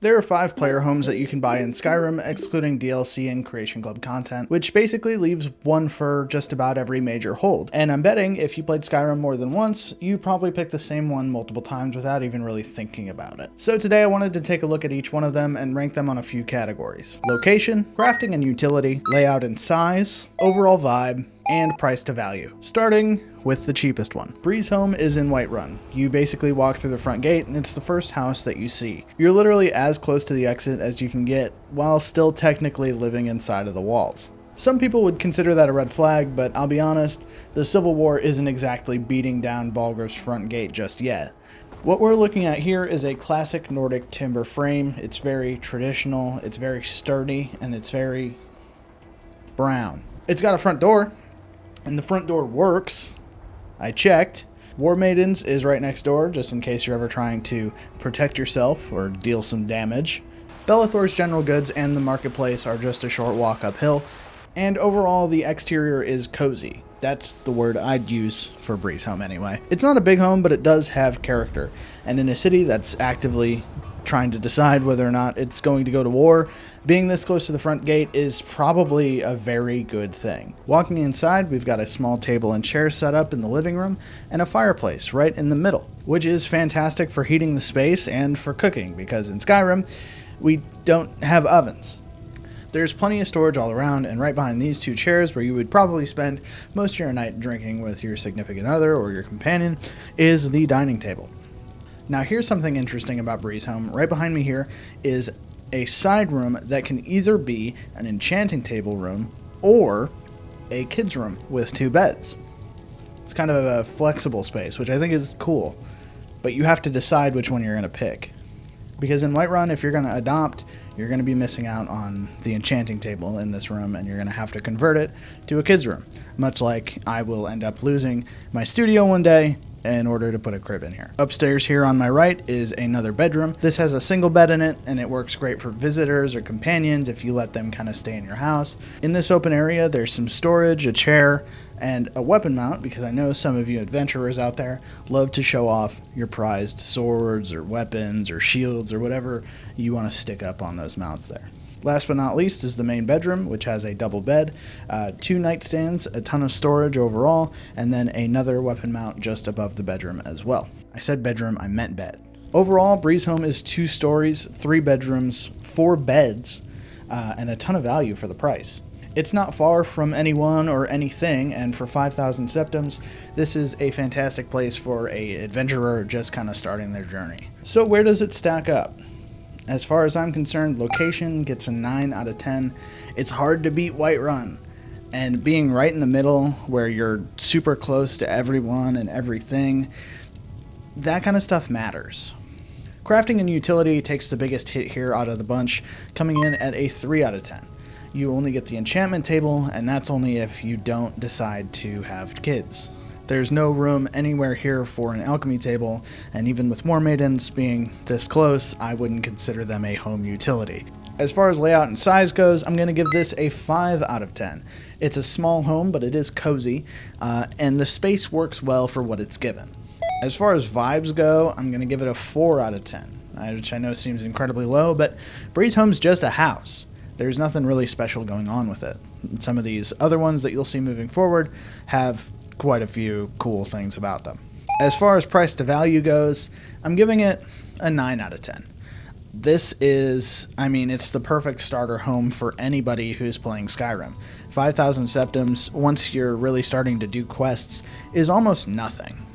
There are 5 player homes that you can buy in Skyrim, excluding DLC and Creation Club content, which basically leaves one for just about every major hold. And I'm betting if you played Skyrim more than once, you probably picked the same one multiple times without even really thinking about it. So today I wanted to take a look at each one of them and rank them on a few categories: location, crafting and utility, layout and size, overall vibe, and price to value. Starting with the cheapest one. Breezehome is in Whiterun. You basically walk through the front gate and it's the first house that you see. You're literally as close to the exit as you can get while still technically living inside of the walls. Some people would consider that a red flag, but I'll be honest, the Civil War isn't exactly beating down Balgrav's front gate just yet. What we're looking at here is a classic Nordic timber frame. It's very traditional, it's very sturdy, and it's very brown. It's got a front door, and the front door works. I checked. War Maidens is right next door, just in case you're ever trying to protect yourself or deal some damage. Bellathor's general goods and the marketplace are just a short walk uphill, and overall the exterior is cozy. That's the word I'd use for Breezehome anyway. It's not a big home, but it does have character, and in a city that's actively trying to decide whether or not it's going to go to war, being this close to the front gate is probably a very good thing. Walking inside, we've got a small table and chair set up in the living room and a fireplace right in the middle, which is fantastic for heating the space and for cooking, because in Skyrim, we don't have ovens. There's plenty of storage all around, and right behind these 2 chairs, where you would probably spend most of your night drinking with your significant other or your companion, is the dining table. Now here's something interesting about Breezehome. Right behind me here is a side room that can either be an enchanting table room or a kids room with 2 beds. It's kind of a flexible space, which I think is cool, but you have to decide which one you're going to pick. Because in Whiterun, if you're going to adopt, you're going to be missing out on the enchanting table in this room, and you're going to have to convert it to a kids room, much like I will end up losing my studio one day in order to put a crib in here. Upstairs here on my right is another bedroom. This has a single bed in it, and it works great for visitors or companions if you let them kind of stay in your house. In this open area, there's some storage, a chair, and a weapon mount, because I know some of you adventurers out there love to show off your prized swords or weapons or shields or whatever you want to stick up on those mounts there. Last but not least is the main bedroom, which has a double bed, 2 nightstands, a ton of storage overall, and then another weapon mount just above the bedroom as well. I said bedroom, I meant bed. Overall, Breezehome is 2 stories, 3 bedrooms, 4 beds, and a ton of value for the price. It's not far from anyone or anything, and for 5,000 septims, this is a fantastic place for an adventurer just kind of starting their journey. So where does it stack up? As far as I'm concerned, location gets a 9 out of 10. It's hard to beat Whiterun, and being right in the middle where you're super close to everyone and everything, that kind of stuff matters. Crafting and utility takes the biggest hit here out of the bunch, coming in at a 3 out of 10. You only get the enchantment table, and that's only if you don't decide to have kids. There's no room anywhere here for an alchemy table, and even with War Maidens being this close, I wouldn't consider them a home utility. As far as layout and size goes, I'm going to give this a 5 out of 10. It's a small home, but it is cozy, and the space works well for what it's given. As far as vibes go, I'm going to give it a 4 out of 10, which I know seems incredibly low, but Breezehome's just a house. There's nothing really special going on with it. Some of these other ones that you'll see moving forward have quite a few cool things about them. As far as price to value goes, I'm giving it a 9 out of 10. This is, it's the perfect starter home for anybody who's playing Skyrim. 5,000 septims, once you're really starting to do quests, is almost nothing.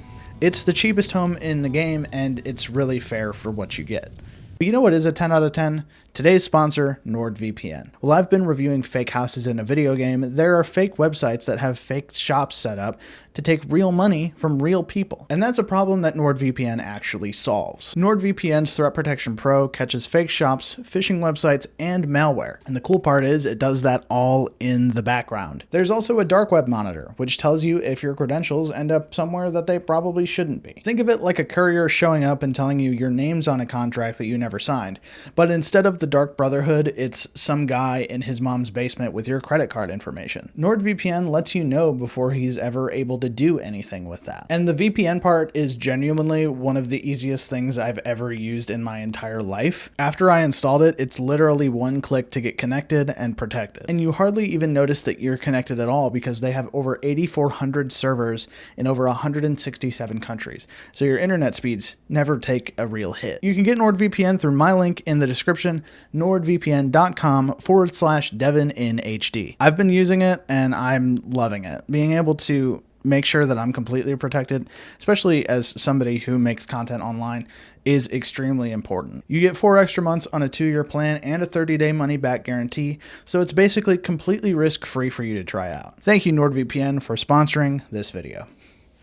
It's the cheapest home in the game, and it's really fair for what you get. But you know what is a 10 out of 10? Today's sponsor, NordVPN. While I've been reviewing fake houses in a video game, there are fake websites that have fake shops set up to take real money from real people. And that's a problem that NordVPN actually solves. NordVPN's Threat Protection Pro catches fake shops, phishing websites, and malware. And the cool part is it does that all in the background. There's also a dark web monitor, which tells you if your credentials end up somewhere that they probably shouldn't be. Think of it like a courier showing up and telling you your name's on a contract that you never signed, but instead of the the Dark Brotherhood, it's some guy in his mom's basement with your credit card information. NordVPN lets you know before he's ever able to do anything with that. And the VPN part is genuinely one of the easiest things I've ever used in my entire life. After I installed it, it's literally one click to get connected and protected. And you hardly even notice that you're connected at all because they have over 8,400 servers in over 167 countries. So your internet speeds never take a real hit. You can get NordVPN through my link in the description, nordvpn.com/DevinInHD. I've been using it and I'm loving it. Being able to make sure that I'm completely protected, especially as somebody who makes content online, is extremely important. You get 4 extra months on a 2-year plan and a 30-day money-back guarantee, so it's basically completely risk-free for you to try out. Thank you, NordVPN, for sponsoring this video.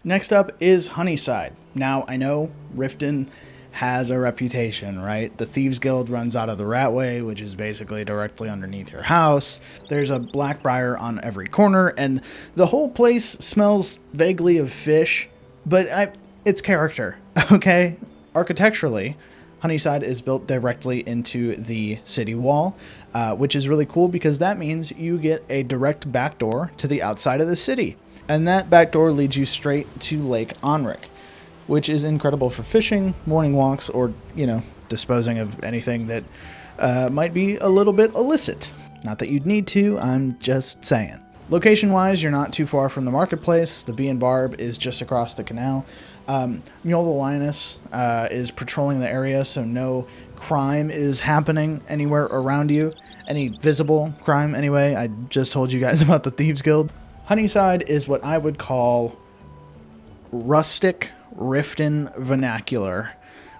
Next up is Honeyside. Now, I know Riften has a reputation, right? The Thieves Guild runs out of the Ratway, which is basically directly underneath your house. There's a Blackbriar on every corner, and the whole place smells vaguely of fish, but it's character, okay? Architecturally, Honeyside is built directly into the city wall, which is really cool because that means you get a direct back door to the outside of the city. And that back door leads you straight to Lake Onric, which is incredible for fishing, morning walks, or, you know, disposing of anything that might be a little bit illicit. Not that you'd need to, I'm just saying. Location-wise, you're not too far from the marketplace. The Bee and Barb is just across the canal. Mule the Lioness is patrolling the area, so no crime is happening anywhere around you. Any visible crime, anyway. I just told you guys about the Thieves Guild. Honeyside is what I would call rustic Riften vernacular,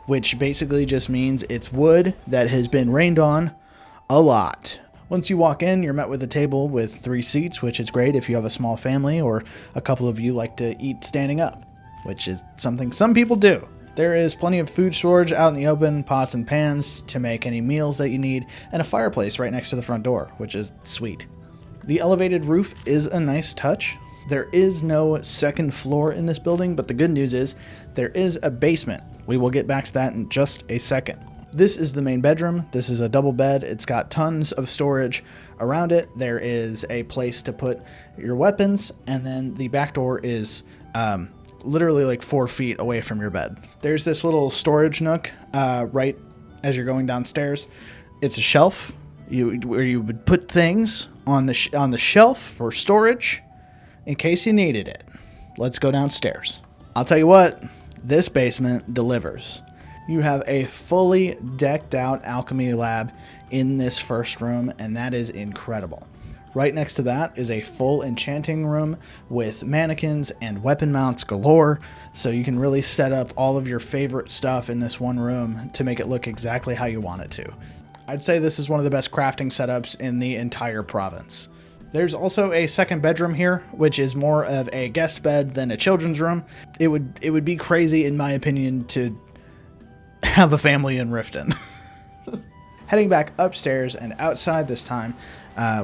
which basically just means it's wood that has been rained on a lot. Once you walk in, you're met with a table with 3 seats, which is great if you have a small family or a couple of you like to eat standing up, which is something some people do. There is plenty of food storage out in the open, pots and pans to make any meals that you need, and a fireplace right next to the front door, which is sweet. The elevated roof is a nice touch. There is no second floor in this building, but the good news is there is a basement. We will get back to that in just a second. This is the main bedroom. This is a double bed. It's got tons of storage around it. There is a place to put your weapons, and then the back door is literally like 4 feet away from your bed. There's this little storage nook right as you're going downstairs. It's a shelf where you would put things on the shelf for storage in case you needed it. Let's go downstairs. I'll tell you what, this basement delivers. You have a fully decked out alchemy lab in this first room, and that is incredible. Right next to that is a full enchanting room with mannequins and weapon mounts galore, so you can really set up all of your favorite stuff in this one room to make it look exactly how you want it to. I'd say this is one of the best crafting setups in the entire province. There's also a second bedroom here, which is more of a guest bed than a children's room. It would be crazy, in my opinion, to have a family in Riften. Heading back upstairs and outside this time,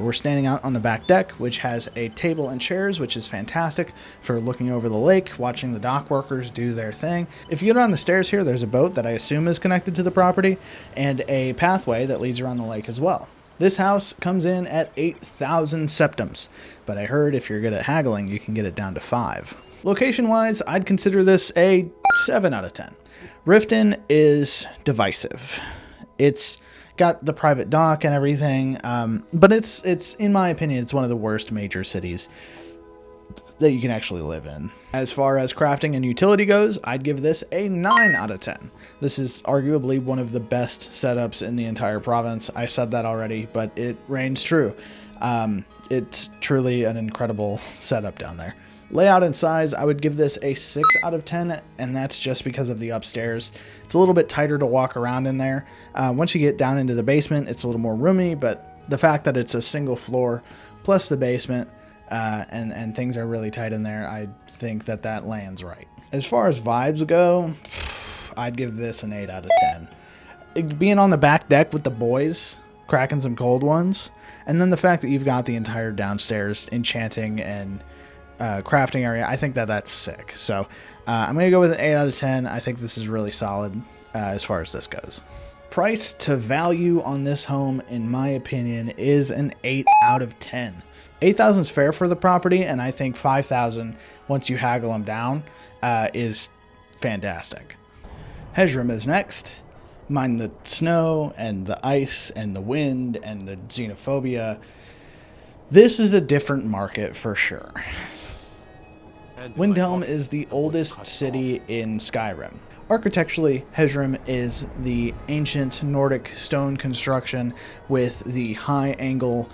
we're standing out on the back deck, which has a table and chairs, which is fantastic for looking over the lake, watching the dock workers do their thing. If you get on the stairs here, there's a boat that I assume is connected to the property, and a pathway that leads around the lake as well. This house comes in at 8,000 septums, but I heard if you're good at haggling, you can get it down to 5. Location-wise, I'd consider this a 7 out of 10. Riften is divisive. It's got the private dock and everything, but it's in my opinion, it's one of the worst major cities that you can actually live in. As far as crafting and utility goes, I'd give this a 9 out of 10. This is arguably one of the best setups in the entire province. I said that already, but it reigns true. It's truly an incredible setup down there. Layout and size, I would give this a 6 out of 10, and that's just because of the upstairs. It's a little bit tighter to walk around in there. Once you get down into the basement, it's a little more roomy, but the fact that it's a single floor plus the basement, and things are really tight in there, I think that lands right. As far as vibes go, I'd give this an 8 out of 10. Being on the back deck with the boys, cracking some cold ones, and then the fact that you've got the entire downstairs enchanting and crafting area, I think that's sick. So I'm going to go with an 8 out of 10. I think this is really solid as far as this goes. Price to value on this home, in my opinion, is an 8 out of 10. 8,000 is fair for the property, and I think 5,000, once you haggle them down, is fantastic. Hjerim is next. Mind the snow and the ice and the wind and the xenophobia. This is a different market for sure. Vlindrel is the oldest city in Skyrim. Architecturally, Hjerim is the ancient Nordic stone construction with the high angle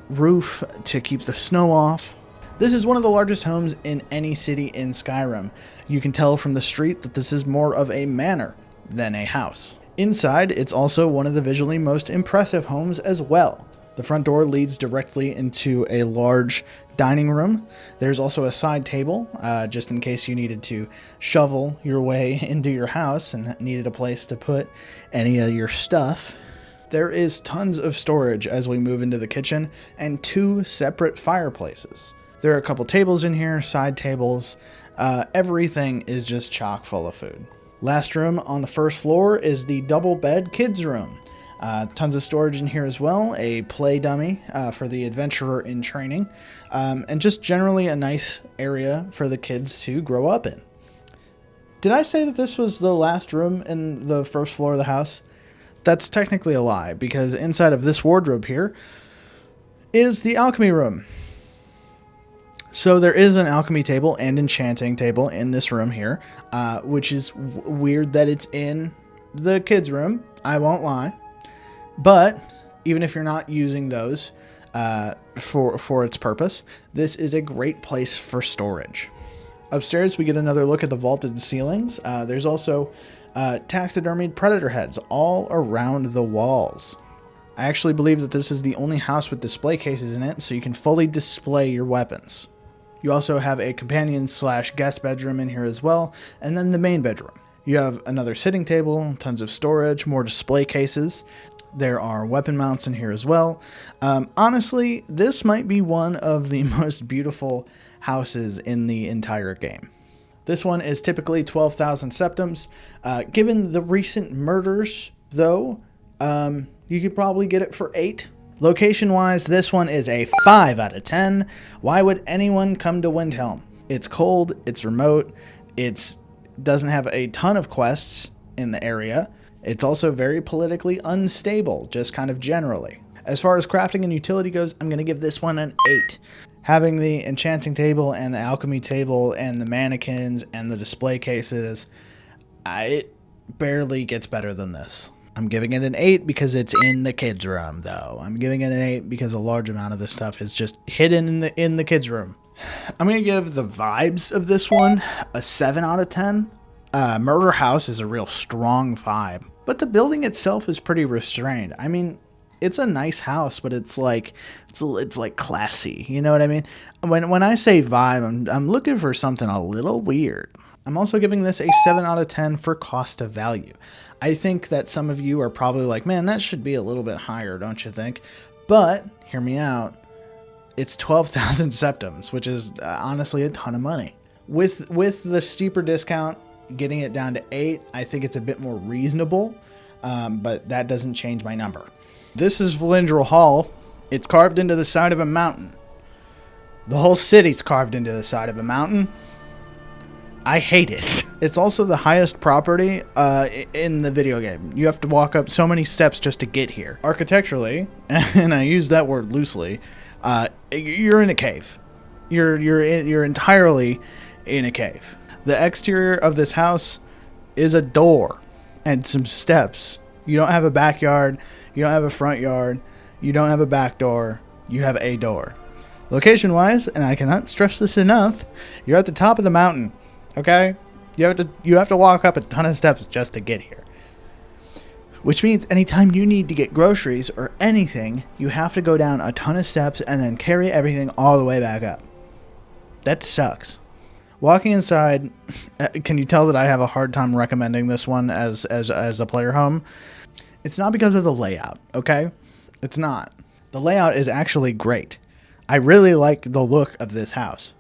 roof to keep the snow off. This is one of the largest homes in any city in Skyrim. You can tell from the street that this is more of a manor than a house. Inside, it's also one of the visually most impressive homes as well. The front door leads directly into a large dining room. There's also a side table, just in case you needed to shovel your way into your house and needed a place to put any of your stuff. There is tons of storage as we move into the kitchen and 2 separate fireplaces. There are a couple tables in here, side tables. Everything is just chock full of food. Last room on the first floor is the double bed kids room. Tons of storage in here as well, a play dummy for the adventurer in training, and just generally a nice area for the kids to grow up in. Did I say that this was the last room in the first floor of the house? That's technically a lie, because inside of this wardrobe here is the alchemy room. So there is an alchemy table and enchanting table in this room here, which is weird that it's in the kids' room, I won't lie. But even if you're not using those for its purpose, this is a great place for storage. Upstairs, we get another look at the vaulted ceilings. There's also taxidermied predator heads all around the walls. I actually believe that this is the only house with display cases in it, so you can fully display your weapons. You also have a companion/guest bedroom in here as well, and then the main bedroom. You have another sitting table, tons of storage, more display cases. There are weapon mounts in here as well. Honestly, this might be one of the most beautiful houses in the entire game. This one is typically 12,000 septims. Given the recent murders, though, you could probably get it for 8. Location-wise, this one is a 5 out of 10. Why would anyone come to Vlindrel? It's cold, it's remote, it doesn't have a ton of quests in the area. It's also very politically unstable, just kind of generally. As far as crafting and utility goes, I'm going to give this one an 8. Having the enchanting table and the alchemy table and the mannequins and the display cases, it barely gets better than this. I'm giving it an 8 because it's in the kids' room, though. I'm giving it an 8 because a large amount of this stuff is just hidden in the kids' room. I'm going to give the vibes of this one a 7 out of 10. Murder House is a real strong vibe, but the building itself is pretty restrained. I mean, it's a nice house, but it's like classy. You know what I mean? When I say vibe, I'm looking for something a little weird. I'm also giving this a 7 out of 10 for cost of value. I think that some of you are probably like, man, that should be a little bit higher, don't you think? But hear me out. It's 12,000 septims, which is honestly a ton of money. With the steeper discount, getting it down to 8, I think it's a bit more reasonable, but that doesn't change my number. This is Vlindrel Hall. It's carved into the side of a mountain. The whole city's carved into the side of a mountain. I hate it. It's also the highest property in the video game. You have to walk up so many steps just to get here. Architecturally, and I use that word loosely, you're in a cave. You're entirely in a cave. The exterior of this house is a door and some steps. You don't have a backyard. You don't have a front yard. You don't have a back door. You have a door. Location-wise, and I cannot stress this enough, you're at the top of the mountain. Okay? You have to walk up a ton of steps just to get here. Which means anytime you need to get groceries or anything, you have to go down a ton of steps and then carry everything all the way back up. That sucks. Walking inside, can you tell that I have a hard time recommending this one as a player home? It's not because of the layout, okay? It's not. The layout is actually great. I really like the look of this house.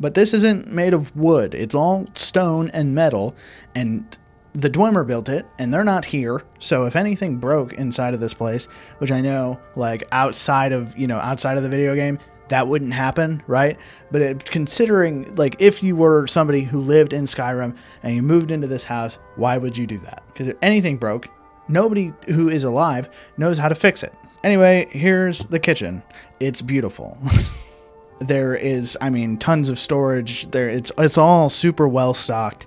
But this isn't made of wood. It's all stone and metal, and The Dwemer built it, and they're not here. So if anything broke inside of this place, which I know, like, outside of the video game, that wouldn't happen, right? But considering, like, if you were somebody who lived in Skyrim and you moved into this house, why would you do that? Because if anything broke, nobody who is alive knows how to fix it. Anyway, here's the kitchen. It's beautiful. There is, tons of storage. It's all super well stocked.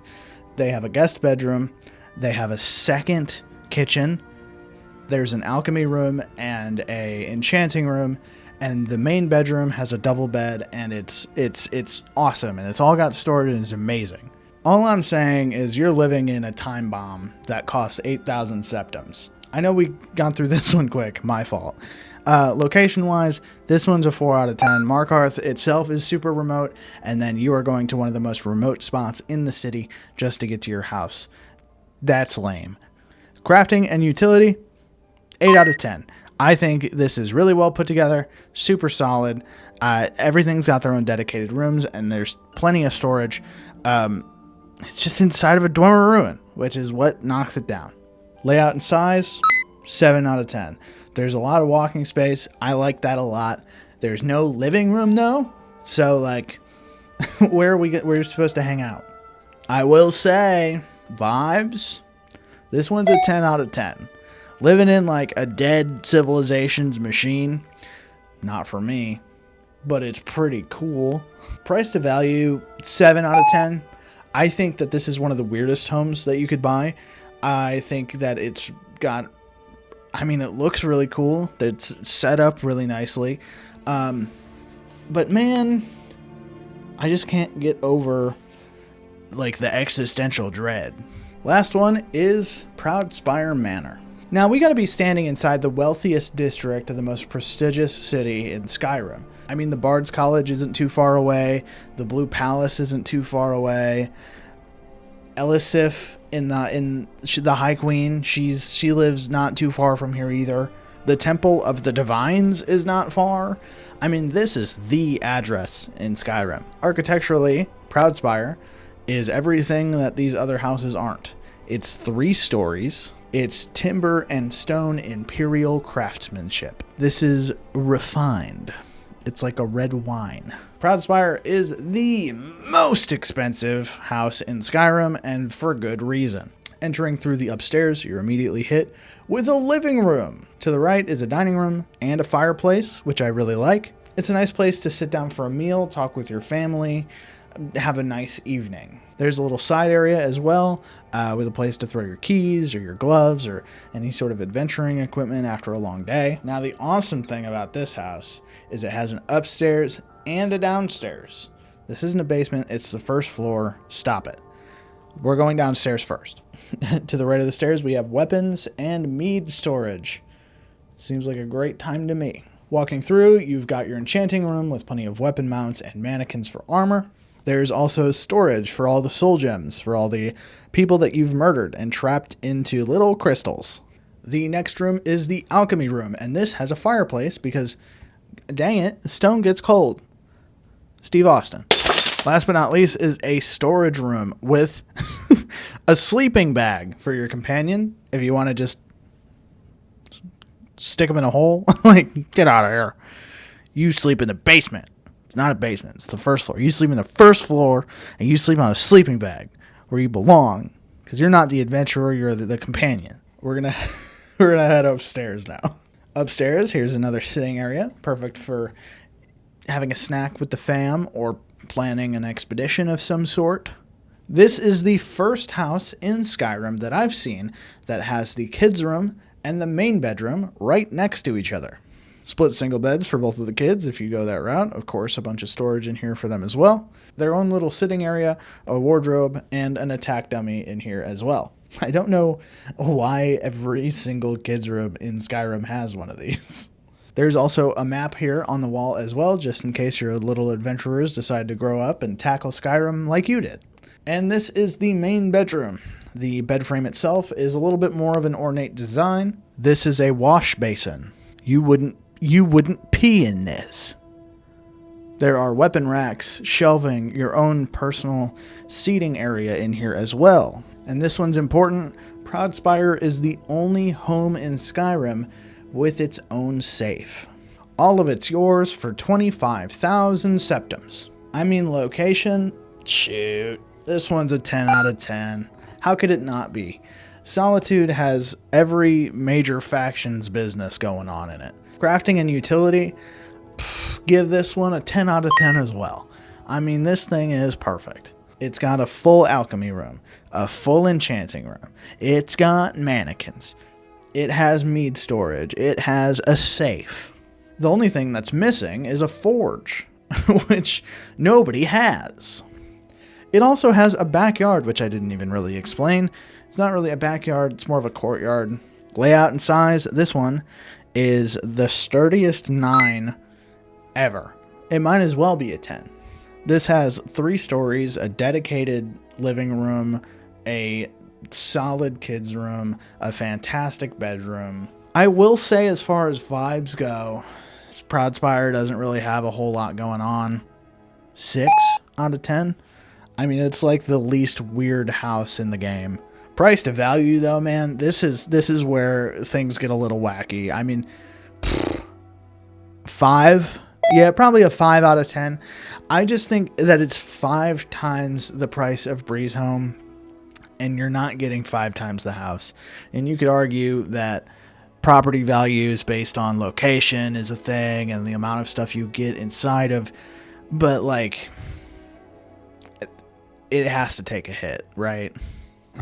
They have a guest bedroom. They have a second kitchen. There's an alchemy room and a enchanting room. And the main bedroom has a double bed, and it's awesome, and it's all got storage, and it's amazing. All I'm saying is you're living in a time bomb that costs 8,000 septims. I know we got through this one quick, my fault. Location-wise, this one's a 4 out of 10. Markarth itself is super remote, and then you are going to one of the most remote spots in the city just to get to your house. That's lame. Crafting and utility, 8 out of 10. I think this is really well put together, super solid. Everything's got their own dedicated rooms, and there's plenty of storage. It's just inside of a Dwemer ruin, which is what knocks it down. Layout and size, 7 out of 10. There's a lot of walking space. I like that a lot. There's no living room, though. So, like, where are we supposed to hang out? I will say, vibes, this one's a 10 out of 10. Living in, like, a dead civilization's machine, not for me, but it's pretty cool. Price to value, 7 out of 10. I think that this is one of the weirdest homes that you could buy. I think that it's got, it looks really cool. It's set up really nicely. But man, I just can't get over, like, the existential dread. Last one is Proudspire Manor. Now, we gotta be standing inside the wealthiest district of the most prestigious city in Skyrim. The Bard's College isn't too far away. The Blue Palace isn't too far away. Elisif the High Queen, she lives not too far from here either. The Temple of the Divines is not far. This is the address in Skyrim. Architecturally, Proudspire is everything that these other houses aren't. It's 3 stories. It's timber and stone imperial craftsmanship. This is refined. It's like a red wine. Proudspire is the most expensive house in Skyrim, and for good reason. Entering through the upstairs, you're immediately hit with a living room. To the right is a dining room and a fireplace, which I really like. It's a nice place to sit down for a meal, talk with your family, have a nice evening. There's a little side area as well, with a place to throw your keys or your gloves or any sort of adventuring equipment after a long day. Now, the awesome thing about this house is it has an upstairs and a downstairs. This isn't a basement, it's the first floor. Stop it. We're going downstairs first. To the right of the stairs, we have weapons and mead storage. Seems like a great time to me. Walking through, you've got your enchanting room with plenty of weapon mounts and mannequins for armor. There's also storage for all the soul gems, for all the people that you've murdered and trapped into little crystals. The next room is the alchemy room, and this has a fireplace because, dang it, stone gets cold. Steve Austin. Last but not least is a storage room with a sleeping bag for your companion if you want to just stick them in a hole. Like, get out of here. You sleep in the basement. It's not a basement. It's the first floor. You sleep in the first floor, and you sleep on a sleeping bag where you belong, because you're not the adventurer. You're the companion. We're gonna head upstairs now. Upstairs, here's another sitting area, perfect for having a snack with the fam or planning an expedition of some sort. This is the first house in Skyrim that I've seen that has the kids' room and the main bedroom right next to each other. Split single beds for both of the kids if you go that route. Of course, a bunch of storage in here for them as well. Their own little sitting area, a wardrobe, and an attack dummy in here as well. I don't know why every single kids' room in Skyrim has one of these. There's also a map here on the wall as well, just in case your little adventurers decide to grow up and tackle Skyrim like you did. And this is the main bedroom. The bed frame itself is a little bit more of an ornate design. This is a wash basin. You wouldn't pee in this. There are weapon racks, shelving, your own personal seating area in here as well. And this one's important. Proudspire is the only home in Skyrim with its own safe. All of it's yours for 25,000 septims. I mean, location, shoot, this one's a 10 out of 10. How could it not be? Solitude has every major faction's business going on in it. Crafting and utility, give this one a 10 out of 10 as well. I mean, this thing is perfect. It's got a full alchemy room, a full enchanting room. It's got mannequins. It has mead storage. It has a safe. The only thing that's missing is a forge, which nobody has. It also has a backyard, which I didn't even really explain. It's not really a backyard, it's more of a courtyard. Layout and size, this one is the sturdiest 9 ever. It might as well be a 10. This has 3 stories, a dedicated living room, a solid kids room, a fantastic bedroom. I will say, as far as vibes go, Proudspire doesn't really have a whole lot going on. 6 out of 10. I mean, it's like the least weird house in the game. Price to value, though, man, this is where things get a little wacky. I mean, 5. Yeah, probably a 5 out of 10. I just think that it's 5 times the price of Breezehome, and you're not getting 5 times the house. And you could argue that property values based on location is a thing and the amount of stuff you get inside of, but like, it has to take a hit, right?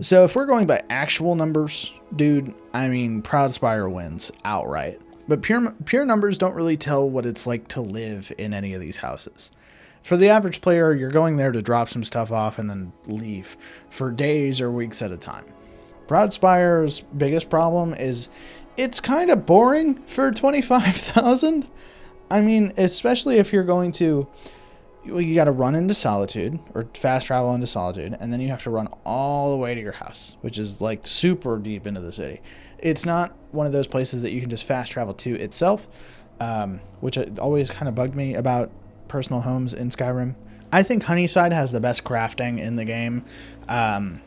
So if we're going by actual numbers, dude, I mean, Proudspire wins outright. But pure numbers don't really tell what it's like to live in any of these houses. For the average player, you're going there to drop some stuff off and then leave for days or weeks at a time. Proudspire's biggest problem is it's kind of boring for 25,000. I mean, especially if you're going to, you got to run into Solitude or fast travel into Solitude, and then you have to run all the way to your house, which is like super deep into the city. It's not one of those places that you can just fast travel to itself, which always kind of bugged me about personal homes in Skyrim. I think Honeyside has the best crafting in the game, and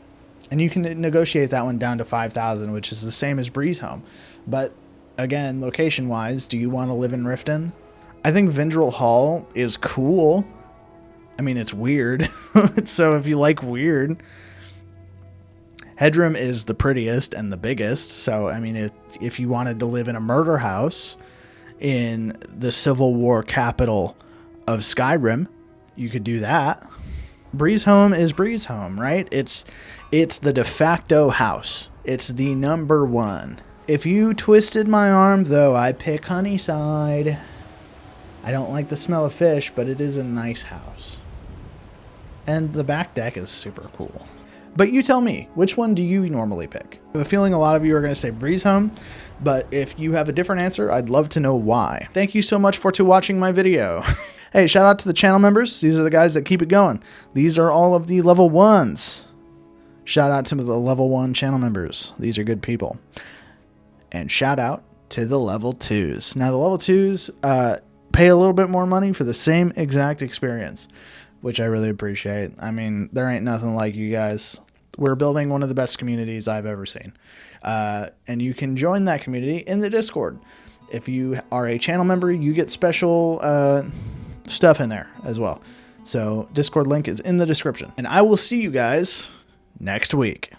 you can negotiate that one down to 5,000, which is the same as Breezehome. But again, location-wise, do you want to live in Riften? I think Vlindrel Hall is cool. I mean, it's weird. So if you like weird, Hjerim is the prettiest and the biggest. So, I mean, if you wanted to live in a murder house in the Civil War capital of Skyrim, you could do that. Breezehome is Breezehome, right? It's the de facto house. It's the number one. If you twisted my arm, though, I pick Honeyside. I don't like the smell of fish, but it is a nice house. And the back deck is super cool. But you tell me, which one do you normally pick? I have a feeling a lot of you are going to say Breezehome, but if you have a different answer, I'd love to know why. Thank you so much for watching my video. Hey, shout out to the channel members. These are the guys that keep it going. These are all of the level 1s. Shout out to the level 1 channel members. These are good people. And shout out to the level 2s. Now, the level 2s pay a little bit more money for the same exact experience, which I really appreciate. I mean, there ain't nothing like you guys. We're building one of the best communities I've ever seen. And you can join that community in the Discord. If you are a channel member, you get special stuff in there as well. So Discord link is in the description. And I will see you guys next week.